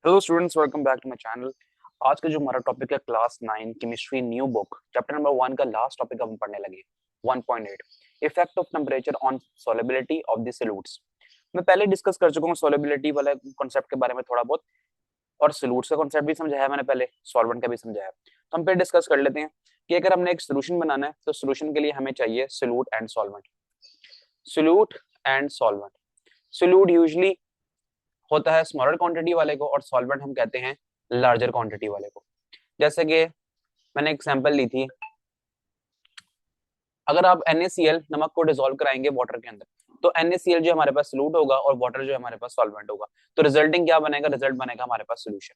Hello students, welcome back to my channel. आज का जो हमारा टॉपिक है class 9 chemistry new book chapter number 1 का लास्ट टॉपिक हम पढ़ने लगे 1.8 effect of temperature on solubility of the solutes. मैं पहले डिस्कस कर चुका हूँ सॉल्युबिलिटी वाले कॉन्सेप्ट के बारे में थोड़ा बहुत, और सॉल्यूट्स का कॉन्सेप्ट भी समझाया मैंने, पहले सॉल्वेंट का भी समझाया। तो हम फिर डिस्कस कर लेते हैं कि अगर हमने एक सोल्यूशन बनाना है तो सोल्यूशन के लिए हमें चाहिए solute and solvent. Solute and solvent, solute usually होता है स्मॉलर क्वांटिटी वाले को और सॉल्वेंट हम कहते हैं लार्जर क्वांटिटी वाले को। जैसे कि मैंने एग्जांपल ली थी, अगर आप NaCl नमक को डिसॉल्व कराएंगे वाटर के अंदर, तो NaCl जो हमारे पास सोल्यूट होगा और वाटर जो हमारे पास सॉल्वेंट होगा, तो रिजल्टिंग क्या बनेगा? रिजल्ट बनेगा हमारे पास सोल्यूशन।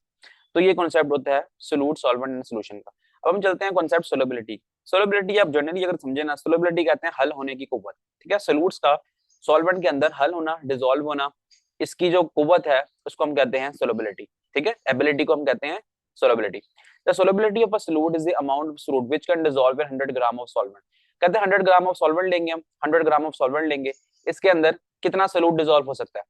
तो ये कॉन्सेप्ट होता है सोल्यूट सॉल्वेंट एंड सोल्यूशन का। अब हम चलते हैं कॉन्सेप्ट सोलबिलिटी। सोलबिलिटी आप जनरली अगर समझे ना, सोलबिलिटी कहते हैं हल होने की कुव्वत। ठीक है, सोल्यूट्स का सॉल्वेंट के अंदर हल होना, डिसॉल्व होना, इसकी जो कुव्वत है उसको हम कहते हैं सोलबिलिटी। ठीक है, एबिलिटी को हम कहते हैं solubility. The solubility of a solute is the amount of solute which can dissolve in 100 gram of solvent. कहते हैं 100 ग्राम ऑफ सॉल्वेंट लेंगे हम, 100 ग्राम ऑफ सॉल्वेंट लेंगे, इसके अंदर कितना सोल्यूट डिसॉल्व हो सकता है?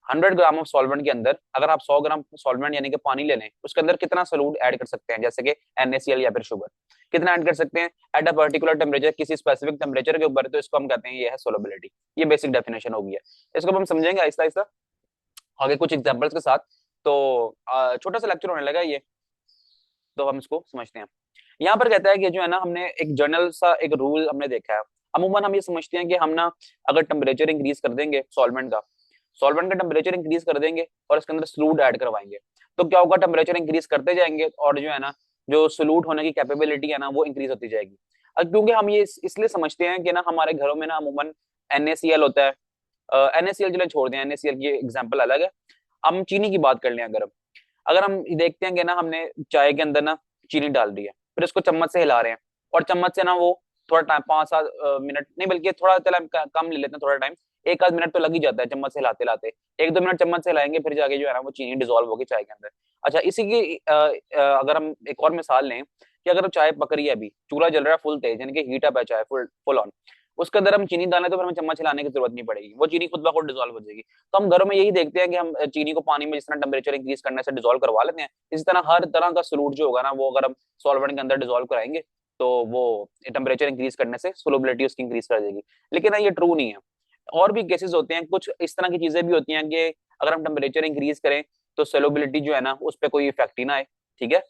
100 ग्राम ऑफ सॉल्वेंट के अंदर अगर आप 100 ग्राम सॉल्वेंट यानी कि पानी ले लें, उसके अंदर कितना सोल्यूट ऐड कर सकते हैं? जैसे कि NaCl या फिर शुगर, कितना ऐड कर सकते हैं एट अ पर्टिकुलर टेम्परेचर, किसी स्पेसिफिक टेम्परेचर के ऊपर? तो इसको हम कहते हैं ये है सोलबिलिटी। ये बेसिक डेफिनेशन होगी है। इसको हम समझेंगे आहिस्ता आहिस्ता आगे कुछ एग्जांपल्स के साथ। तो छोटा सा लेक्चर होने लगा ये, तो हम इसको समझते हैं। यहाँ पर कहता है कि जो है ना, हमने एक जर्नल सा एक रूल हमने देखा है। अमूमन हम ये समझते हैं कि हम ना अगर टेम्परेचर इंक्रीज कर देंगे सॉल्वेंट का टेम्परेचर इंक्रीज कर देंगे और इसके अंदर सॉल्यूट ऐड करवाएंगे, तो क्या होगा? टेम्परेचर इंक्रीज करते जाएंगे और जो है ना, जो सॉल्यूट होने की कैपेबिलिटी है ना, वो इंक्रीज होती जाएगी। अब क्योंकि हम ये इसलिए समझते हैं कि ना हमारे घरों में ना अमूमन NaCl होता है। NaCl चलो छोड़ दें, NaCl की एग्जाम्पल अलग है। हम चीनी की बात कर लें, अगर हम देखते हैं कि ना हमने चाय के अंदर ना चीनी डाल दी है, फिर उसको चम्मच से हिला रहे हैं, और चम्मच से ना वो थोड़ा टाइम 5-7 मिनट नहीं, बल्कि थोड़ा चला कम ले लेते हैं, थोड़ा टाइम 1 आध मिनट तो लग ही जाता है चम्मच से हिलाते हिलाते। 1-2 मिनट चम्मच से हिलाएंगे, फिर जाके जो है ना वो चीनी डिजोल्व होगी चाय के अंदर। अच्छा, इसी की अगर हम एक और मिसाल लें कि अगर चाय पक रही है, अभी चूल्हा जल रहा है फुल तेज, यानी कि हीट अप है चाय फुल फुल ऑन, उसके अंदर हम चीनी डालें तो फिर हमें चम्मच हिलाने की जरूरत नहीं पड़ेगी, वो चीनी खुद ब खुद डिजोल्व हो जाएगी। तो हम घरों में यही देखते हैं कि हम चीनी को पानी में जिस तरह टेम्परेचर इंक्रीज करने से डिजोल्व करवा लेते हैं, इसी तरह हर तरह का सोल्यूट जो होगा ना, वो अगर हम सॉल्वेंट के अंदर डिजोल्व कराएंगे तो वो टेम्परेचर इंक्रीज करने से सोलबिलिटी उसकी इंक्रीज कर देगी। लेकिन ये ट्रू नहीं है। और भी केसेस होते हैं, कुछ इस तरह की चीजें भी होती हैं कि अगर हम टेम्परेचर इंक्रीज करें तो सोलबिलिटी जो है ना उस पर कोई इफेक्ट ही ना आए। ठीक है,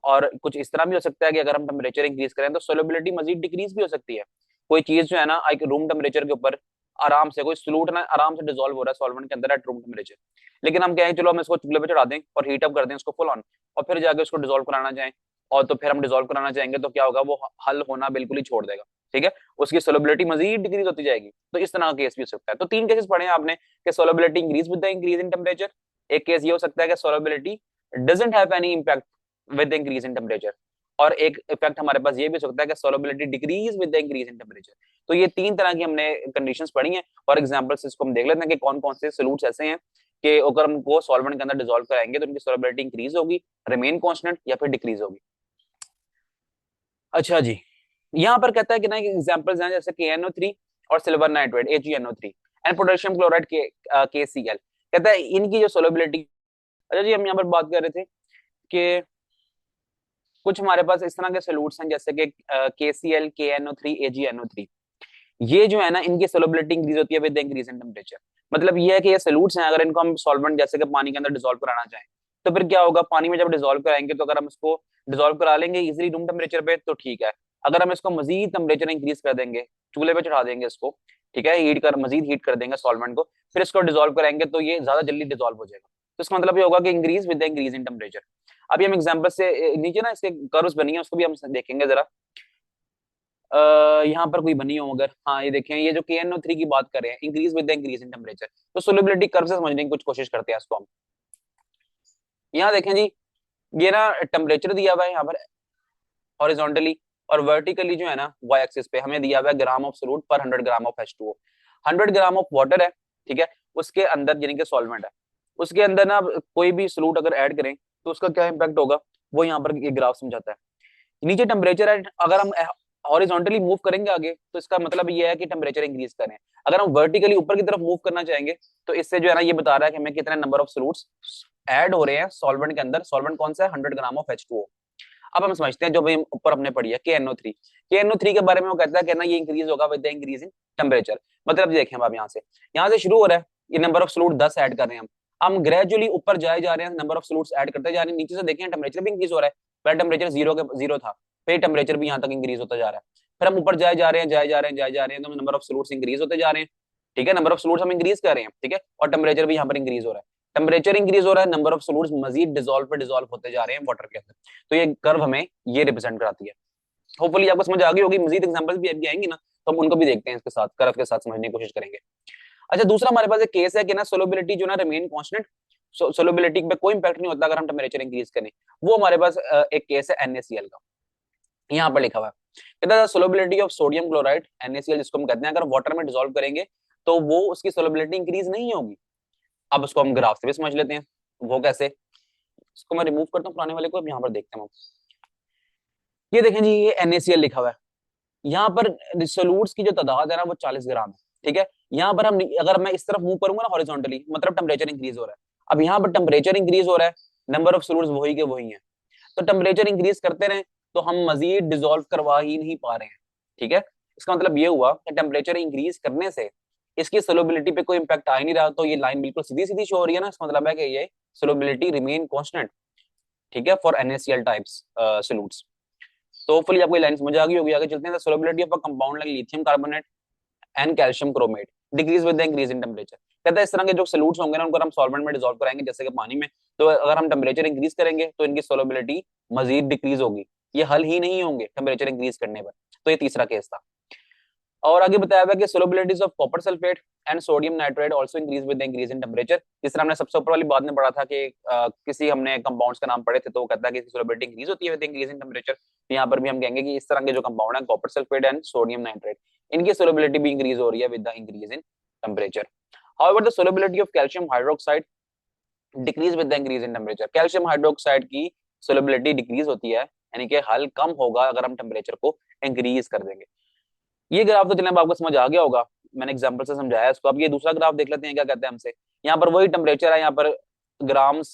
और कुछ इस तरह भी हो सकता है कि अगर हम टेम्परेचर इंक्रीज करें तो सोलबिलिटी मजीद डिक्रीज भी हो सकती है। कोई चीज जो है ना एक रूम टेम्परेचर के ऊपर आराम से, कोई सोल्यूट ना आराम से डिसॉल्व हो रहा है सॉल्वेंट के अंदर एट रूम टेम्परेचर, लेकिन हम कहें चलो हम इसको चूल्हे पे चढ़ा दें और हीट अप कर दें इसको फुल ऑन, और फिर जाके उसको डिसॉल्व कराना चाहें, और तो फिर हम डिसॉल्व कराना चाहेंगे तो क्या होगा? वो हल होना बिल्कुल ही छोड़ देगा। ठीक है, उसकी सोलबिलिटी मजीद डिक्रीज होती जाएगी। तो इस तरह का केस भी हो सकता है। तो 3 केसेस पढ़े हैं आपने कि solubility increase with the increase in temperature. एक केस ये हो सकता है कि solubility doesn't have any impact with the increase in temperature, और एक इफेक्ट हमारे पास ये भी हो सकता है कि solubility decrease with the increase in temperature. तो ये 3 तरह की हमने कंडीशंस पढ़ी हैं, और एग्जांपल्स इसको हम देख लेते हैं कि कौन कौन से सोल्यूट्स ऐसे हैं कि अगर हमको सॉल्वेंट के अंदर डिसॉल्व कराएंगे तो उनकी सोलबिलिटी इंक्रीज होगी, रिमेन कांस्टेंट, या फिर डिक्रीज होगी। अच्छा जी, यहाँ पर कहता है कि ना एग्जांपल्स हैं जैसे KNO3 और silver nitrate AgNO3 and potassium chloride KCl। कहता है इनकी जो सोलबिलिटी। अच्छा जी, हम यहाँ पर बात कर रहे थे कि कुछ हमारे पास इस तरह के सोल्यूट्स हैं जैसे कि KCl KNO3 AgNO3। ये जो है ना इनकी सोलबिलिटी इंक्रीज होती है with the increase in temperature. मतलब ये है कि ये सोल्यूट्स हैं, अगर इनको हम सॉल्वेंट जैसे कि पानी के अंदर डिसॉल्व कराना चाहें तो फिर क्या होगा? पानी में जब डिसॉल्व कराएंगे तो अगर हम इसको डिसॉल्व करा लेंगे इजिली रूम टेम्परेचर पे तो ठीक है। अगर हम इसको मजीद टेम्परेचर इंक्रीज कर देंगे, चूल्हे पे चढ़ा देंगे इसको, ठीक है, मजीद हीट कर देंगे सॉल्वेंट को, फिर इसको डिसॉल्व कराएंगे तो ये ज्यादा जल्दी डिसॉल्व हो जाएगा। तो इसका मतलब ये होगा कि increase with the increase in temperature. अभी हम एग्जांपल से नीचे ना इसके कर्व्स बनी है, उसको भी हम देखेंगे जरा। यहाँ पर कोई बनी हो अगर, हाँ ये देखें, ये जो KNO3 की बात कर रहे हैं, increase with the increase in temperature, तो सोलिबिलिटी कर्व से समझने की कुछ कोशिश करते हैं इसको हम। यहाँ देखें जी, ये ना टेम्परेचर दिया हुआ है यहाँ पर हॉरिजॉन्टली, और वर्टिकली जो है ना वाई एक्सिस पे हमें दिया हुआ है ग्राम ऑफ सोल्यूट पर 100 gram of H2O। 100 gram of water है, ठीक है, उसके अंदर यानी कि सॉल्वेंट है, उसके अंदर ना कोई भी सोल्यूट अगर ऐड करें तो उसका क्या इंपैक्ट होगा, वो यहाँ पर ये ग्राफ समझाता है। नीचे टेम्परेचर है, अगर हम हॉरिजॉन्टली मूव करेंगे आगे तो इसका मतलब ये है कि टेम्परेचर इंक्रीज करें। अगर हम वर्टिकली ऊपर की तरफ मूव करना चाहेंगे तो इससे जो है ना ये बता रहा है कि हमें कितने नंबर ऑफ सोल्यूट्स ऐड हो रहे हैं सॉल्वेंट के अंदर। सॉल्वेंट कौन सा है? 100 ग्राम ऑफ H2O। अब हम समझते हैं जो भाई ऊपर हमने पढ़ी है KNO3। KNO3 के बारे में वो कहता है कि ना ये इंक्रीज होगा with the increase in temperature. मतलब देखें अब यहाँ से शुरू हो रहा है, ये नंबर ऑफ सॉल्यूट 10 ऐड कर रहे हैं हम ग्रेजुअली ऊपर जाए जा रहे हैं, नंबर ऑफ सॉल्यूट्स ऐड करते जा रहे हैं। नीचे से देखें टेम्परेचर भी इंक्रीज हो रहा है, पहले टेम्परेचर जीरो था, फिर टेम्परेचर भी यहाँ तक इंक्रीज होता जा रहा है, फिर हम ऊपर जाए जा रहे हैं तो नंबर ऑफ सॉल्यूट्स इंक्रीज होते जा रहे हैं। ठीक है, नंबर ऑफ सॉल्यूट्स हम इंक्रीज कर रहे हैं, ठीक है, और टेम्परेचर भी यहाँ पर इंक्रीज हो रहा है। टेम्परेचर इंक्रीज हो रहा है, नंबर ऑफ सॉल्यूट्स मजीद डिसॉल्व होते जा रहे हैं वाटर के अंदर। तो ये कर्व हमें ये रिप्रेजेंट कराती है। होपफुली आपको समझ आ गई होगी। मजीद एग्जांपल्स भी आएंगी ना, तो हम उनको भी देखते हैं, इसके साथ कर्व के साथ समझने की कोशिश करेंगे। अच्छा, दूसरा हमारे पास एक केस है कि ना सोलबिलिटी जो ना रिमेन कांस्टेंट, सोलबिलिटी पे कोई इंपैक्ट नहीं होता अगर हम टेम्परेचर इंक्रीज करें। वो हमारे पास एक केस है NaCl का। यहाँ पर लिखा हुआ है, कहता है solubility of sodium chloride NaCl, जिसको हम कहते हैं, अगर वाटर में डिसॉल्व करेंगे तो वो उसकी सोलबिलिटी इंक्रीज नहीं होगी। अब उसको हम ग्राफ से भी समझ लेते हैं, वो कैसे। इसको मैं रिमूव करता हूँ पुराने वाले को, अब यहाँ पर देखते हैं हम। ये देखें जी, ये NaCl लिखा हुआ है, यहाँ पर सोलूट्स की जो तादाद है ना वो 40 ग्राम है। ठीक है, यहाँ पर हम अगर मैं इस तरफ मूव करूंगा ना हॉरिजॉन्टली, मतलब टेम्परेचर इंक्रीज हो रहा है। अब यहाँ पर टेम्परेचर इंक्रीज हो रहा है, नंबर ऑफ सोलूट्स वही के वही है, तो टेम्परेचर इंक्रीज करते रहे तो हम मजीद डिसॉल्व करवा ही नहीं पा रहे हैं। ठीक है, इसका मतलब ये हुआ कि टेम्परेचर इंक्रीज करने से इसकी सोलबिलिटी पे कोई इंपैक्ट आ ही नहीं रहा, तो ये लाइन बिल्कुल सीधी सीधी शो हो रही है ना। इसका मतलब है कि ये सोलबिलिटी रिमेन कांस्टेंट, ठीक है, फॉर NaCl टाइप्स सोलूट्स। तो होपफुली आपको ये लाइन समझ आ गई होगी। आगे चलते हैं। Solubility of a compound like lithium carbonate and calcium chromate decrease with the increase in temperature. कहता है इस तरह के जो सॉल्यूट्स होंगे ना उनको हम सॉल्वेंट में डिसॉल्व कराएंगे, जैसे कि पानी में, तो अगर हम टेम्परेचर इंक्रीज करेंगे तो इनकी सोलबिलिटी मजीद डिक्रीज होगी, ये हल ही नहीं होंगे टेम्परेचर इंक्रीज करने पर। तो ये तीसरा केस था। और आगे बताया हुआ कि solubilities of copper sulphate and sodium nitride also increase with the increase in temperature. जिस तरह हमने सबसे ऊपर वाली बात में पढ़ा था कि किसी हमने कंपाउंड्स का नाम पढ़े थे, तो वो कहता है कि सोलबिलिटी इंक्रीज होती है विद इंक्रीज इन टेम्परेचर। तो यहाँ पर भी हम कहेंगे कि इस तरह के जो कंपाउंड है copper sulphate and sodium nitride, इनकी सोलबिलिटी भी इंक्रीज हो रही है with the increase in temperature. However the solubility of calcium hydroxide decrease with the increase in temperature. Calcium hydroxide की सोलबिलिटी डिक्रीज होती है, यानी कि हल कम होगा अगर हम टेम्परेचर को इंक्रीज कर देंगे। ये ग्राफ तो चलिए आपको समझ आ गया होगा, मैंने एग्जांपल से समझाया इसको। अब ये दूसरा ग्राफ देख लेते हैं क्या कहते हैं हमसे। यहाँ पर वही टेम्परेचर है, यहाँ पर ग्राम्स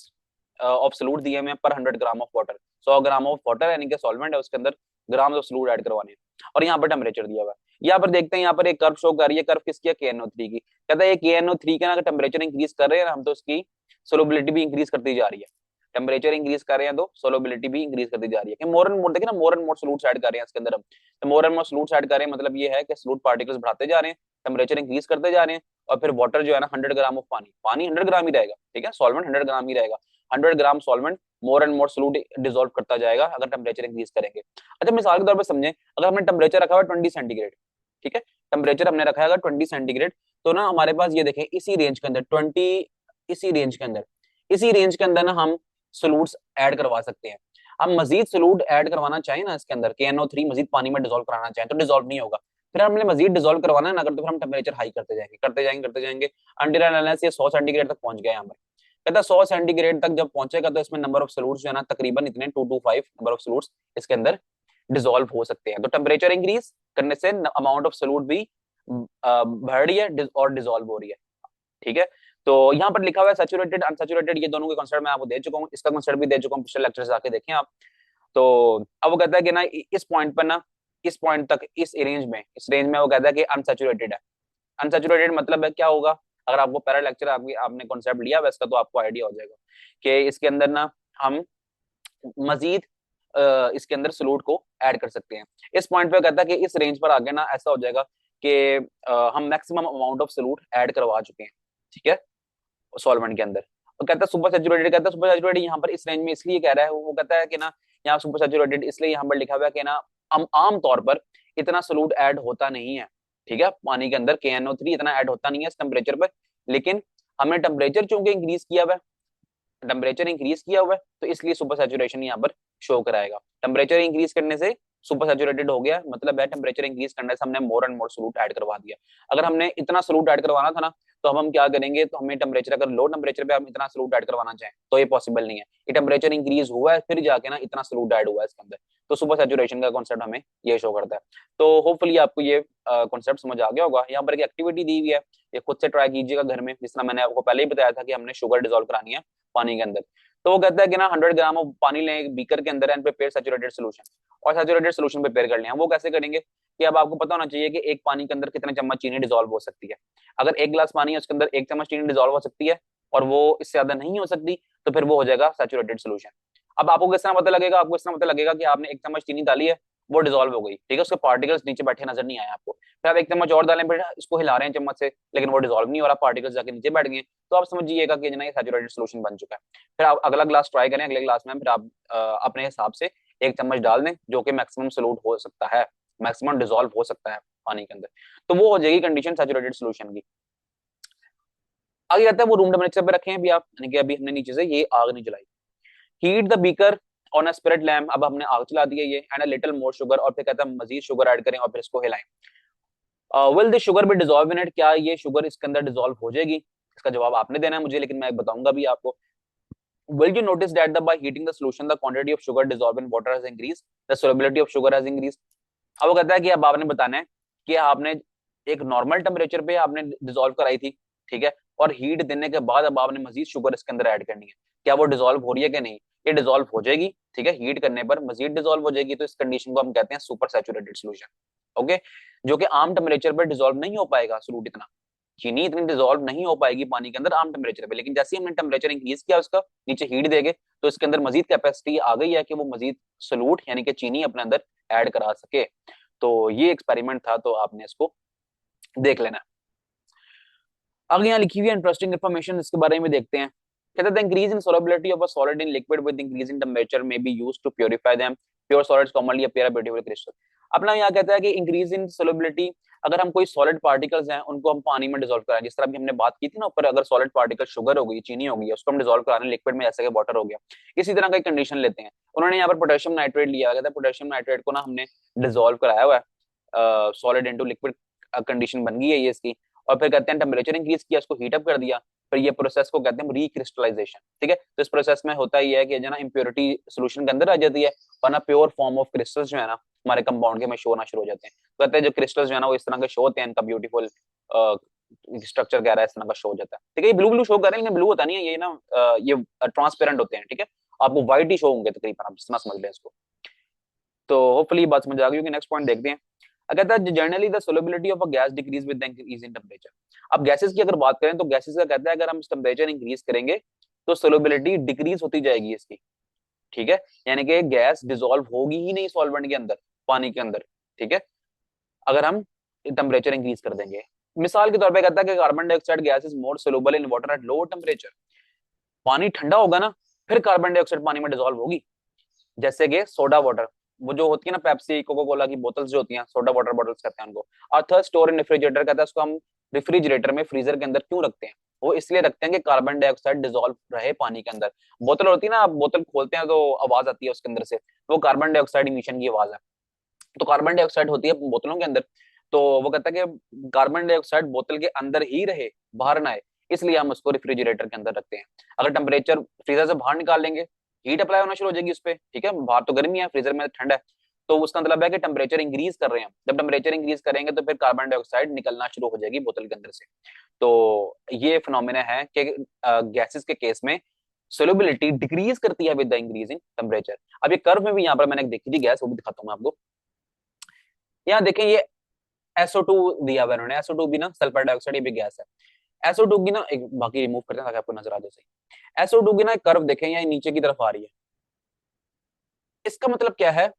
ऑफ सॉल्यूट दिए हुए हैं पर 100 gram of water. 100 gram of water यानी कि सॉल्वेंट है, उसके अंदर ग्राम्स ऑफ सॉल्यूट ऐड करवाने हैं, और यहाँ पर टेम्परेचर दिया हुआ है। यहाँ पर देखते हैं, यहाँ पर एक कर्व शो कर रही है। कर्व किसकी है? KNO3 की। कहता है ये KNO3 का ना टेम्परेचर इंक्रीज कर रहे हैं हम, तो उसकी सोलबिलिटी भी इंक्रीज करती जा रही है। टेम्परेचर इंक्रीज कर रहे हैं तो सोलबिलिटी भी इंक्रीज करती जा रही है कि मोर एंड मोर, देखिए ना, मोर एंड मोर सॉल्यूट्स ऐड कर रहे हैं इसके अंदर हम। तो मोर एंड मोर सॉल्यूट्स ऐड कर रहे हैं मतलब ये है कि सॉल्यूट पार्टिकल्स बढ़ाते जा रहे हैं, टेम्परेचर इंक्रीज करते जा रहे हैं, और फिर वाटर जो है ना 100 ग्राम ऑफ पानी 100 ग्राम ही रहेगा, ठीक है, सॉल्वेंट 100 ग्राम ही रहेगा। 100 gram solvent more and more solute dissolve करता जाएगा अगर टेम्परेचर इंक्रीज करेंगे। अच्छा, मिसाल के तौर पर समझें, अगर हमने टेम्परेचर रखा हुआ 20 सेंटीग्रेड, ठीक है, टेम्परेचर हमने रखा है 20 सेंटीग्रेड, तो ना हमारे पास ये देखें इसी रेंज के अंदर 20, इसी रेंज के अंदर ना हम सोलूट्स ऐड करवा सकते हैं। हम मजीद सोलूट ऐड करवाना चाहें ना इसके अंदर, KNO3 मजीद पानी में डिसॉल्व कराना चाहें तो डिसॉल्व नहीं होगा। फिर हमने मजीद डिसॉल्व करवाना है ना अगर, तो फिर हम टेम्परेचर हाई करते जाएंगे अंटिल अनलेस ये 100 सेंटीग्रेड तक पहुंच गया। यहाँ पर कहता है 100 सेंटीग्रेड तक जब पहुंचेगा तो इसमें नंबर ऑफ सोलूट्स जो है ना तकरीबन इतने 2 to 5 नंबर ऑफ सोलूट्स इसके अंदर डिसॉल्व हो सकते हैं। तो टेम्परेचर इंक्रीज करने से अमाउंट ऑफ सोलूट भी बढ़ रही है और डिसॉल्व हो रही है। ठीक है, तो यहाँ पर लिखा हुआ है सैचुरेटेड अनसैचुरेटेड, ये दोनों के कॉन्सेप्ट मैं आपको दे चुका हूँ, इसका कॉन्सेप्ट भी दे चुका हूँ, पिछले लेक्चर से आके देखें आप। तो अब वो कहता है कि ना इस पॉइंट पर ना, इस पॉइंट तक, इस रेंज में वो कहता है कि अनसैचुरेटेड है। अनसैचुरेटेड मतलब है क्या होगा, अगर आपको पहला लेक्चर आपने कॉन्सेप्ट लिया वैसे तो आपको आइडिया हो जाएगा कि इसके अंदर ना हम मजीद इसके अंदर सॉल्यूट को ऐड कर सकते हैं। इस पॉइंट पे कहता है कि इस रेंज पर आगे ना ऐसा हो जाएगा कि हम maximum amount of solute add करवा चुके हैं, ठीक है, सॉल्वेंट के अंदर। और कहता है सुपर सैचुरेटेड, कहता है सुपर सैचुरेटेड यहाँ पर इस रेंज में इसलिए कह रहा है, वो कहता है कि ना यहाँ सुपर सैचुरेटेड इसलिए यहाँ पर लिखा हुआ है कि ना आम तौर पर इतना सॉल्यूट ऐड होता नहीं है, ठीक है, पानी के अंदर KNO3 इतना ऐड होता नहीं है इस टेम्परेचर पर, लेकिन हमने टेम्परेचर चूंकि इंक्रीज किया हुआ है, तो इसलिए सुपर सैचुरेशन यहाँ पर शो कराएगा। टेम्परेचर इंक्रीज करने से सुपर सैचुरेटेड हो गया, मतलब है टेम्परेचर इंक्रीज करने से हमने मोर एंड मोर सॉल्यूट ऐड करवा दिया। अगर हमने इतना सॉल्यूट ऐड करवाना था ना, तो हम क्या करेंगे, तो हमें टेम्परेचर, अगर लो टेम्परेचर पे हम इतना सॉल्यूट ऐड करवाना चाहें तो ये पॉसिबल नहीं है। ये टेम्परेचर इंक्रीज हुआ है फिर जाके ना इतना सॉल्यूट ऐड हुआ है इसके अंदर, तो सुपर सैचुरेशन का कॉन्सेप्ट हमें ये शो करता है। तो होपफुली आपको ये कॉन्सेप्ट समझ आ गया होगा। यहाँ पर एक एक्टिविटी दी हुई है, ये खुद से ट्राई कीजिएगा घर में, जिस तरह मैंने आपको पहले ही बताया था कि हमने शुगर डिसॉल्व करानी है पानी के अंदर। तो वो कहता है कि ना 100 ग्राम ऑफ पानी लें एक बीकर के अंदर एंड प्रिपेयर सैचुरेटेड सोल्यूशन, और सैचुरेटेड सोल्यूशन प्रिपेयर कर लिया। वो कैसे करेंगे कि अब आपको पता होना चाहिए कि एक पानी के अंदर कितने चम्मच चीनी डिजोल्व हो सकती है। अगर 1 गिलास पानी है उसके अंदर 1 चम्मच चीनी डिजोल्व हो सकती है और वो इससे ज्यादा नहीं हो सकती, तो फिर वो हो जाएगा सैचुरेटेड सोल्यूशन। अब आपको किस तरह पता लगेगा, आपको इस तरह पता लगेगा कि आपने 1 चम्मच चीनी डाली है, वो डिजोल्व हो गई, ठीक है, उसके पार्टिकल्स नीचे बैठे नजर नहीं आए आपको। फिर आप 1 चम्मच और डालें, फिर इसको हिला रहे हैं चम्मच से, लेकिन वो डिजोल्व नहीं हो रहा, पार्टिकल्स जाके नीचे बैठ गए, तो आप समझिएगा कि ये सैचुरेटेड सोल्यूशन बन चुका है। फिर आप अगला ग्लास ट्राई करें, अगले ग्लास में फिर आप अपने हिसाब से 1 चम्मच डाल दें, जो कि मैक्सिमम सोल्यूट हो सकता है, मैक्सिमम डिजोल्व हो सकता है पानी के अंदर। तो वो हो जाएगी कंडीशन सैचुरेटेड सोल्यूशन की। आगे आता है वो रूम टेम्परेचर पे रखें अभी आप, यानी कि अभी हमने नीचे से ये आग नहीं जलाई। Heat the beaker on a spirit lamp, अब हमने आग चला दी है ये, and a little more sugar, और फिर कहता है मजीद शुगर ऐड करें और फिर इसको हिलाएं। Will this sugar be dissolve in it, क्या ये शुगर इसके अंदर डिजोल्व हो जाएगी? इसका जवाब आपने देना है मुझे, लेकिन मैं बताऊंगा भी आपको। Will you notice that by heating the solution, the quantity of sugar dissolved in water has increased, the solubility of sugar has increased? अब वो कहता है कि अब आपने बताना है कि आपने एक नॉर्मल टेम्परेचर पे आपने डिजोल्व कराई थी, ठीक है, और हीट देने के बाद अब आपने मजीद शुगर इसके अंदर ऐड करनी है, क्या वो डिजोल्व हो रही है कि नहीं? ये डिजोल्व हो जाएगी, ठीक है, हीट करने पर मजीद डिजोल्व हो जाएगी, तो इस कंडीशन को हम कहते हैं सुपर सैचुरेटेड सोल्यूशन। ओके, जो कि आम टेम्परेचर पर डिजोल्व नहीं हो पाएगा सोलूट इतना, चीनी इतनी डिजोल्व नहीं हो पाएगी पानी के अंदर आम टेम्परेचर पे, लेकिन जैसे ही हमने टेम्परेचर इंक्रीज किया उसका, नीचे हीट देंगे, तो इसके अंदर मजीद कैपेसिटी आ गई है कि वो मजीद सोलूट यानी कि चीनी अपने अंदर ऐड करा सके। तो ये एक्सपेरिमेंट था, तो आपने इसको देख लेना। आगे यहाँ लिखी हुई है इंटरेस्टिंग इन्फॉर्मेशन, इसके बारे में देखते हैं। कहते हैं increase in solubility of a solid in liquid with increase in temperature में be used to purify them, pure solids commonly appear beautiful crystal. अपना यहाँ कहता है कि इंक्रीज इन सोलबिलिटी, अगर हम कोई सॉलिड पार्टिकल्स हैं उनको हम पानी में डिसॉल्व कराएं, जिस तरह भी हमने बात की थी ना ऊपर, अगर सॉलिड पार्टिकल शुगर हो गई, चीनी हो गई, उसको हम डिसॉल्व करा रहे हैं लिक्विड में, जैसे कि वाटर हो गया, इसी तरह का एक कंडीशन लेते हैं। उन्होंने यहाँ पर पोटेशियम नाइट्रेट लिया, कहता है पोटेशियम नाइट्रेट को ना हमने डिसॉल्व कराया हुआ है सॉलिड इनटू लिक्विड, कंडीशन बन गई है ये इसकी, और फिर कहते हैं टेम्परेचर इंक्रीज किया, इसको हीट अप कर दिया, फिर ये प्रोसेस को कहते हैं रिक्रिस्टलाइजेशन, ठीक है। तो इस प्रोसेस में होता ही है कि जो ना इम्प्योरिटी सोल्यूशन के अंदर आ जाती है, वरना प्योर फॉर्म ऑफ क्रिस्टल्स जो है ना हमारे कंपाउंड के में शो होना शुरू हो जाते हैं। तो कहते हैं जो क्रिस्टल्स जो है ना वो इस तरह के शो होते हैं, इनका ब्यूटीफुल स्ट्रक्चर कह रहा है, इस तरह का शो हो जाता है, ठीक है। ये ब्लू ब्लू शो कर रहे हैं, लेकिन ब्लू होता नहीं है ये ना, ये ट्रांसपेरेंट होते हैं, ठीक है, आपको व्हाइट ही शो होंगे तकरीबन, आप जितना समझ लें इसको। तो होपफुली बात समझ आ गई होगी। नेक्स्ट पॉइंट देखते हैं। कहता है generally the solubility of a gas decrease with the increase in temperature. अब गैसेस की अगर बात करें तो गैसेस का कहता है अगर हम टेम्परेचर इंक्रीज करेंगे तो सोलबिलिटी डिक्रीज होती जाएगी इसकी, ठीक है, यानी कि गैस डिसॉल्व होगी ही नहीं सॉल्वेंट के अंदर, पानी के अंदर, ठीक है, अगर हम टेम्परेचर इंक्रीज कर देंगे। मिसाल के तौर पे कहता है कि carbon dioxide gas is more soluble in water at low temperature. पानी ठंडा होगा ना, फिर कार्बन डाइऑक्साइड पानी में डिसॉल्व होगी, जैसे कि सोडा वाटर, वो जो होती है ना पेप्सी कोका कोला की बोतल्स जो होती हैं, सोडा वाटर बॉटल्स कहते हैं उनको। और थर्ड स्टोर इन रेफ्रिजरेटर, कहता है उसको हम रेफ्रिजरेटर में फ्रीजर के अंदर क्यों रखते हैं? वो इसलिए रखते हैं कि कार्बन डाइऑक्साइड डिसॉल्व रहे पानी के अंदर। बोतल होती है ना, आप बोतल खोलते हैं तो आवाज आती है उसके अंदर से, वो कार्बन डाइऑक्साइड इमिशन की आवाज है। तो कार्बन डाइऑक्साइड होती है बोतलों के अंदर, तो वो कहता है कि कार्बन डाइऑक्साइड बोतल के अंदर ही रहे, बाहर ना आए, इसलिए हम उसको रेफ्रिजरेटर के अंदर रखते हैं। अगर टेम्परेचर फ्रीजर से बाहर निकाल लेंगे, हीट अप्लाई होना शुरू हो जाएगी उस पर, ठीक है, बाहर तो गर्मी है, फ्रीजर में ठंडा है, तो उसका मतलब है कि टेम्परेचर इंक्रीज कर रहे हैं। जब टेम्परेचर इंक्रीज करेंगे तो फिर कार्बन डाइऑक्साइड निकलना शुरू हो जाएगी बोतल के अंदर से। तो ये फिनोमिना है कि गैसेस के केस में सोलबिलिटी डिक्रीज करती है with the increase in temperature. अब ये कर्व में भी यहाँ पर मैंने देखी थी गैस, वो भी दिखाता हूँ मैं आपको। यहाँ देखें ये SO2 दिया हुआ इन्होंने, SO2 भी ना सल्फर डाइऑक्साइड, ये भी गैस है। SO2 की ना एक, बाकी रिमूव करते हैं ताकि आपको नजर आ जाए सही। SO2 की ना एक कर्व देखें, यहाँ नीचे की तरफ आ रही है। इसका मतलब क्या है?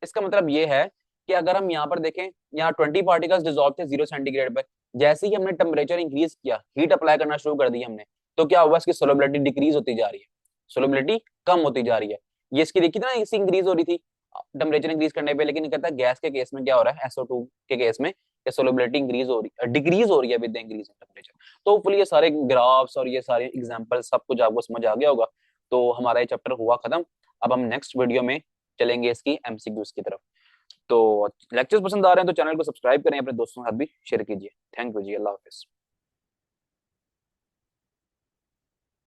इसका मतलब ये है कि अगर हम यहाँ पर देखें, यहाँ 20 पार्टिकल्स डिसॉल्व थे 0 सेंटीग्रेड पर, जैसे ही हमने टेम्परेचर इंक्रीज किया, हीट अप्लाई करना शुरू कर दी हमने, तो क्या हुआ, इसकी सोलबिलिटी डिक्रीज होती जा रही है, सोलबिलिटी कम होती जा रही है। ये इसकी देखी थी ना, इसकी इंक्रीज हो रही थी टेम्परेचर इंक्रीज करने पे, लेकिन कहता है गैस के केस में क्या हो रहा है, SO2 के केस में सोलबिलिटी इंक्रीज हो रही है, डिक्रीज हो रही है with the increase in temperature. तो होपफुली ये सारे ग्राफ्स और ये सारे एग्जांपल सब कुछ आपको समझ आ गया होगा। तो हमारा ये चैप्टर हुआ खत्म। अब हम नेक्स्ट वीडियो में चलेंगे इसकी MCQs की तरफ। तो लेक्चर्स पसंद आ रहे हैं तो चैनल को सब्सक्राइब करें, अपने दोस्तों के साथ भी शेयर कीजिए। थैंक यू जी, अल्लाह हाफिज।